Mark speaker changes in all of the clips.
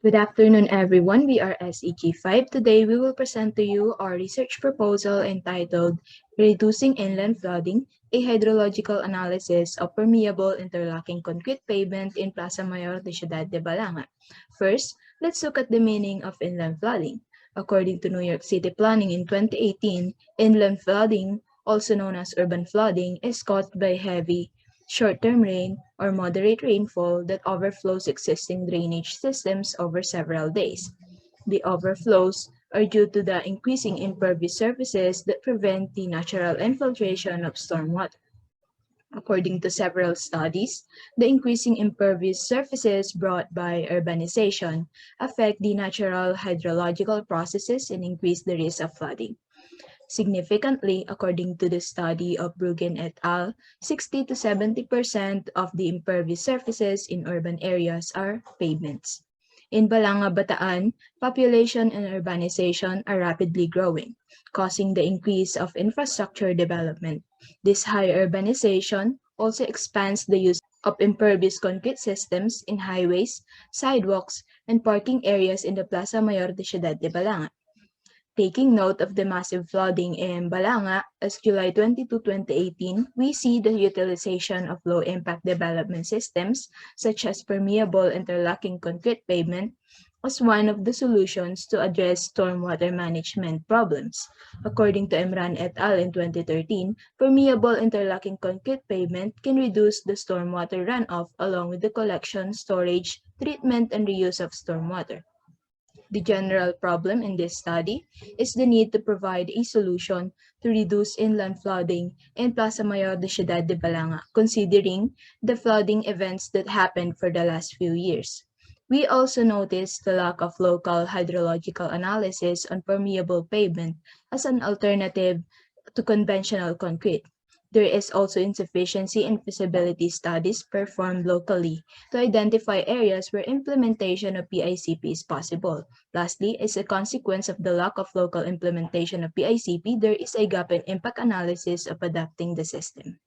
Speaker 1: Good afternoon, everyone. We are SEG5. Today, we will present to you our research proposal entitled Reducing Inland Flooding, a Hydrological Analysis of Permeable Interlocking Concrete Pavement in Plaza Mayor de Ciudad de Balanga. First, let's look at the meaning of inland flooding. According to New York City Planning in 2018, inland flooding, also known as urban flooding, is caused by heavy short-term rain or moderate rainfall that overflows existing drainage systems over several days. The overflows are due to the increasing impervious surfaces that prevent the natural infiltration of stormwater. According to several studies, the increasing impervious surfaces brought by urbanization affect the natural hydrological processes and increase the risk of flooding. Significantly, according to the study of Bruggen et al., 60 to 70% of the impervious surfaces in urban areas are pavements. In Balanga, Bataan, population and urbanization are rapidly growing, causing the increase of infrastructure development. This high urbanization also expands the use of impervious concrete systems in highways, sidewalks, and parking areas in the Plaza Mayor de Ciudad de Balanga. Taking note of the massive flooding in Balanga as July 22, 2018, we see the utilization of low-impact development systems such as permeable interlocking concrete pavement as one of the solutions to address stormwater management problems. According to Emran et al. In 2013, permeable interlocking concrete pavement can reduce the stormwater runoff along with the collection, storage, treatment, and reuse of stormwater. The general problem in this study is the need to provide a solution to reduce inland flooding in Plaza Mayor de Ciudad de Balanga, considering the flooding events that happened for the last few years. We also noticed the lack of local hydrological analysis on permeable pavement as an alternative to conventional concrete. There is also insufficiency in feasibility studies performed locally to identify areas where implementation of PICP is possible. Lastly, as a consequence of the lack of local implementation of PICP, there is a gap in impact analysis of adapting the system.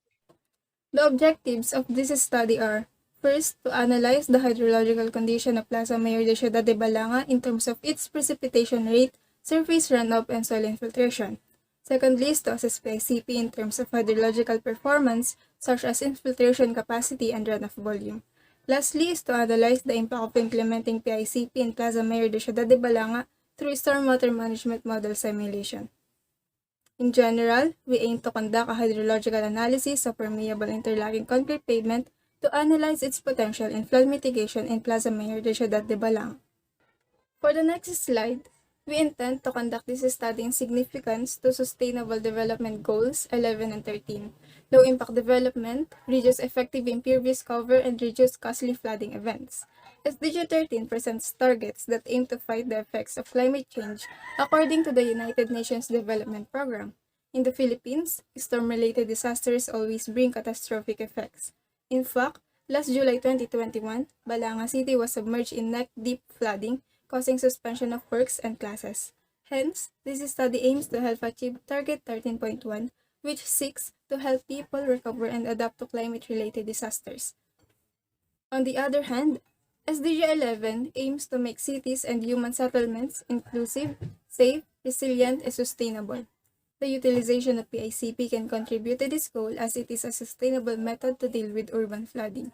Speaker 2: The objectives of this study are: first, to analyze the hydrological condition of Plaza Mayor de Ciudad de Balanga in terms of its precipitation rate, surface runoff, and soil infiltration. Secondly, is to assess PICP in terms of hydrological performance, such as infiltration capacity and runoff volume. Lastly, is to analyze the impact of implementing PICP in Plaza Mayor de Ciudad de Balanga through stormwater management model simulation. In general, we aim to conduct a hydrological analysis of permeable interlocking concrete pavement to analyze its potential in flood mitigation in Plaza Mayor de Ciudad de Balanga. For the next slide, we intend to conduct this study in significance to Sustainable Development Goals 11 and 13, low impact development, reduce effective impervious cover, and reduce costly flooding events. SDG 13 presents targets that aim to fight the effects of climate change according to the United Nations Development Program. In the Philippines, storm-related disasters always bring catastrophic effects. In fact, last July 2021, Balanga City was submerged in neck-deep flooding, causing suspension of works and classes. Hence, this study aims to help achieve Target 13.1, which seeks to help people recover and adapt to climate-related disasters. On the other hand, SDG 11 aims to make cities and human settlements inclusive, safe, resilient, and sustainable. The utilization of PICP can contribute to this goal as it is a sustainable method to deal with urban flooding.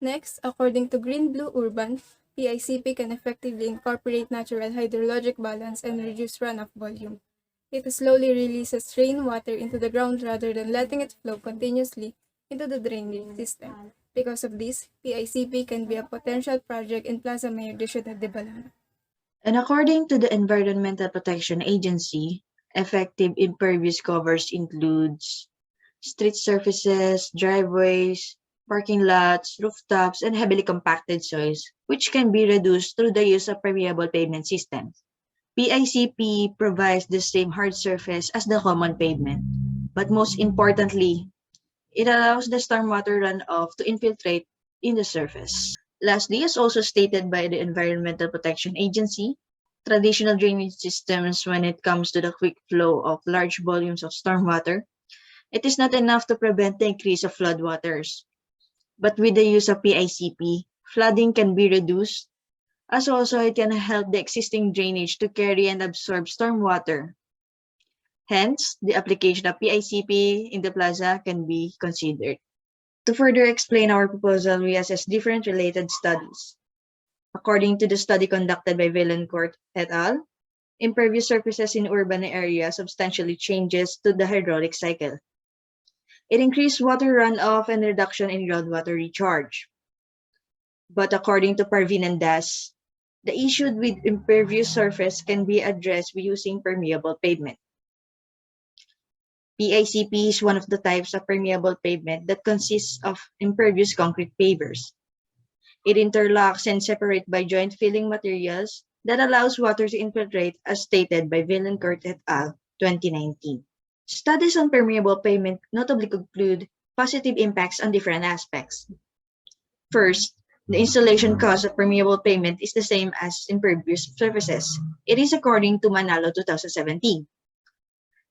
Speaker 2: Next, according to Green Blue Urban, PICP can effectively incorporate natural hydrologic balance and reduce runoff volume. It slowly releases rainwater into the ground rather than letting it flow continuously into the drainage system. Because of this, PICP can be a potential project in Plaza Mayor de Ciudad de Balanga.
Speaker 3: And according to the Environmental Protection Agency, effective impervious covers includes street surfaces, driveways, parking lots, rooftops, and heavily compacted soils, which can be reduced through the use of permeable pavement systems. PICP provides the same hard surface as the common pavement, but most importantly, it allows the stormwater runoff to infiltrate in the surface. Lastly, as also stated by the Environmental Protection Agency, traditional drainage systems, when it comes to the quick flow of large volumes of stormwater, it is not enough to prevent the increase of floodwaters. But with the use of PICP, flooding can be reduced as also it can help the existing drainage to carry and absorb stormwater. Hence, the application of PICP in the plaza can be considered. To further explain our proposal, we assess different related studies. According to the study conducted by Vaillancourt et al., impervious surfaces in urban areas substantially changes to the hydraulic cycle. It increased water runoff and reduction in groundwater recharge. But according to Parvin and Das, the issue with impervious surface can be addressed by using permeable pavement. PICP is one of the types of permeable pavement that consists of impervious concrete pavers. It interlocks and separates by joint filling materials that allows water to infiltrate as stated by Vaillancourt et al. 2019. Studies on permeable pavement notably conclude positive impacts on different aspects. First, the installation cost of permeable pavement is the same as impervious surfaces. It is according to Manalo 2017.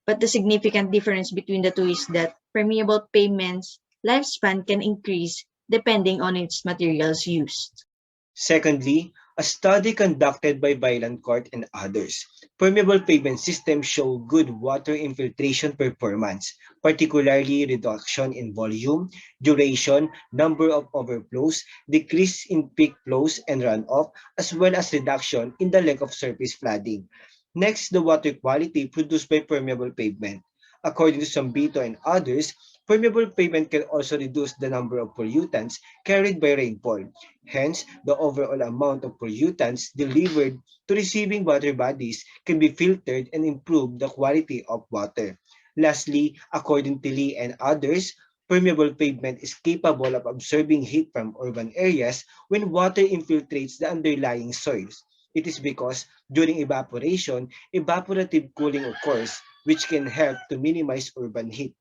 Speaker 3: But the significant difference between the two is that permeable pavement's lifespan can increase depending on its materials used.
Speaker 4: Secondly, a study conducted by Vaillancourt and others. Permeable pavement systems show good water infiltration performance, particularly reduction in volume, duration, number of overflows, decrease in peak flows and runoff, as well as reduction in the length of surface flooding. Next, the water quality produced by permeable pavement. According to Sambito and others, permeable pavement can also reduce the number of pollutants carried by rainfall. Hence, the overall amount of pollutants delivered to receiving water bodies can be filtered and improve the quality of water. Lastly, according to Lee and others, permeable pavement is capable of absorbing heat from urban areas when water infiltrates the underlying soils. It is because during evaporation, evaporative cooling occurs, which can help to minimize urban heat.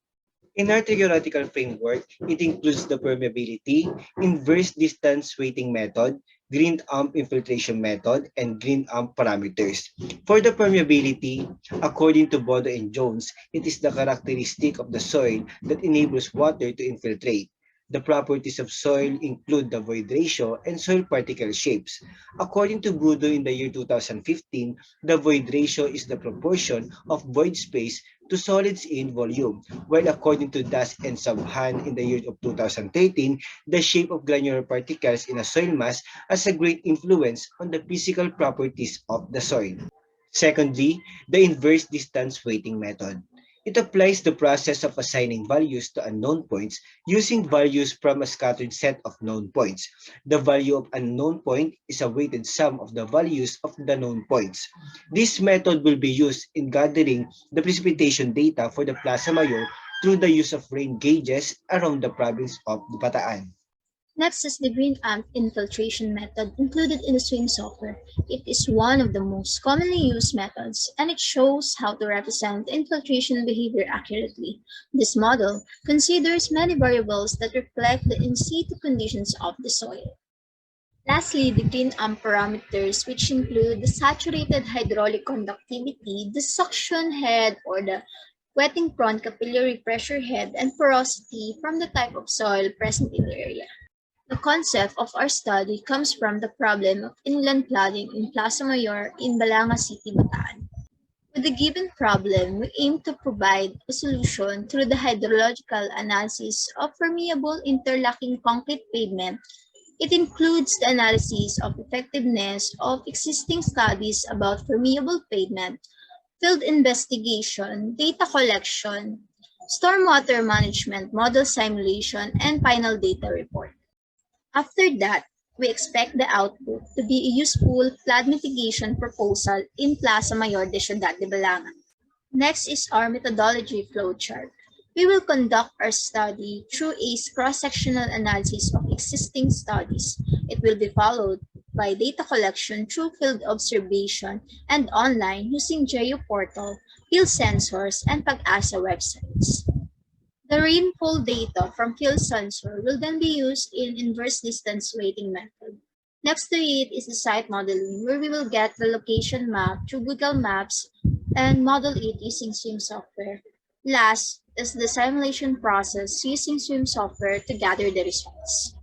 Speaker 4: In our theoretical framework, it includes the permeability, inverse distance weighting method, green amp infiltration method, and green amp parameters. For the permeability, according to Bodo and Jones, it is the characteristic of the soil that enables water to infiltrate. The properties of soil include the void ratio and soil particle shapes. According to Gudo in the year 2015, the void ratio is the proportion of void space to solids in volume, while according to Das and Sabhan in the year of 2013, the shape of granular particles in a soil mass has a great influence on the physical properties of the soil. Secondly, the inverse distance weighting method. It applies the process of assigning values to unknown points using values from a scattered set of known points. The value of unknown point is a weighted sum of the values of the known points. This method will be used in gathering the precipitation data for the Plaza Mayor through the use of rain gauges around the province of Bataan.
Speaker 5: Next is the green amp infiltration method included in the swim software. It is one of the most commonly used methods, and it shows how to represent infiltration behavior accurately. This model considers many variables that reflect the in situ conditions of the soil. Lastly, the green amp parameters, which include the saturated hydraulic conductivity, the suction head or the wetting-prone capillary pressure head, and porosity from the type of soil present in the area. The concept of our study comes from the problem of inland flooding in Plaza Mayor in Balanga City, Bataan. With the given problem, we aim to provide a solution through the hydrological analysis of permeable interlocking concrete pavement. It includes the analysis of effectiveness of existing studies about permeable pavement, field investigation, data collection, stormwater management, model simulation, and final data report. After that, we expect the output to be a useful flood mitigation proposal in Plaza Mayor de Ciudad de Balanga. Next is our methodology flowchart. We will conduct our study through a cross-sectional analysis of existing studies. It will be followed by data collection through field observation and online using GeoPortal, field sensors, and Pag-asa websites. The rainfall data from field sensor will then be used in inverse distance weighting method. Next to it is the site modeling, where we will get the location map through Google Maps and model it using swim software. Last is the simulation process using swim software to gather the results.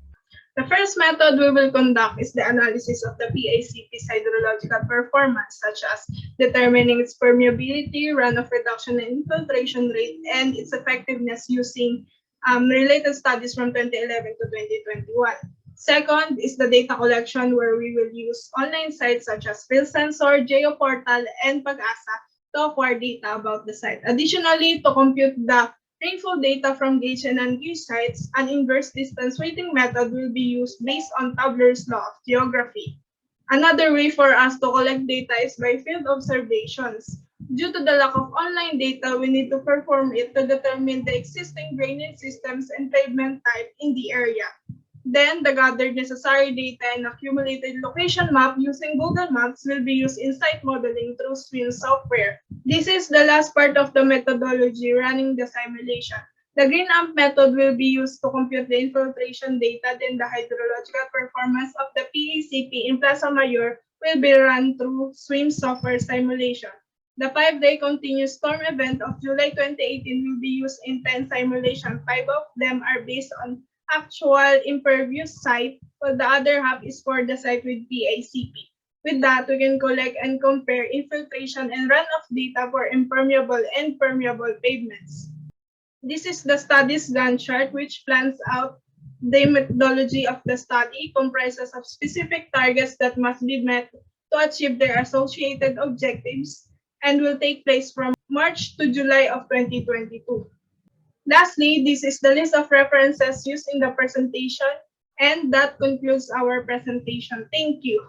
Speaker 2: The first method we will conduct is the analysis of the PACP's hydrological performance, such as determining its permeability, runoff reduction and infiltration rate, and its effectiveness using related studies from 2011 to 2021. Second is the data collection, where we will use online sites such as PhilSensor, Geoportal, and Pag-asa to acquire data about the site. Additionally, to compute the rainfall data from gauge and ungauge sites, an inverse distance weighting method will be used based on Tabler's law of geography. Another way for us to collect data is by field observations. Due to the lack of online data, we need to perform it to determine the existing drainage systems and pavement type in the area. Then, the gathered necessary data and accumulated location map using Google Maps will be used in site modeling through SWIM software. This is the last part of the methodology, running the simulation. The green amp method will be used to compute the infiltration data, then the hydrological performance of the PACP in Plaza Mayor will be run through SWIM software simulation. The 5-day continuous storm event of July 2018 will be used in 10 simulations. 5 of them are based on actual impervious site, while the other half is for the site with PACP. With that, we can collect and compare infiltration and runoff data for impermeable and permeable pavements. This is the studies Gantt chart, which plans out the methodology of the study, comprises of specific targets that must be met to achieve their associated objectives, and will take place from March to July of 2022. Lastly, this is the list of references used in the presentation, and that concludes our presentation. Thank you.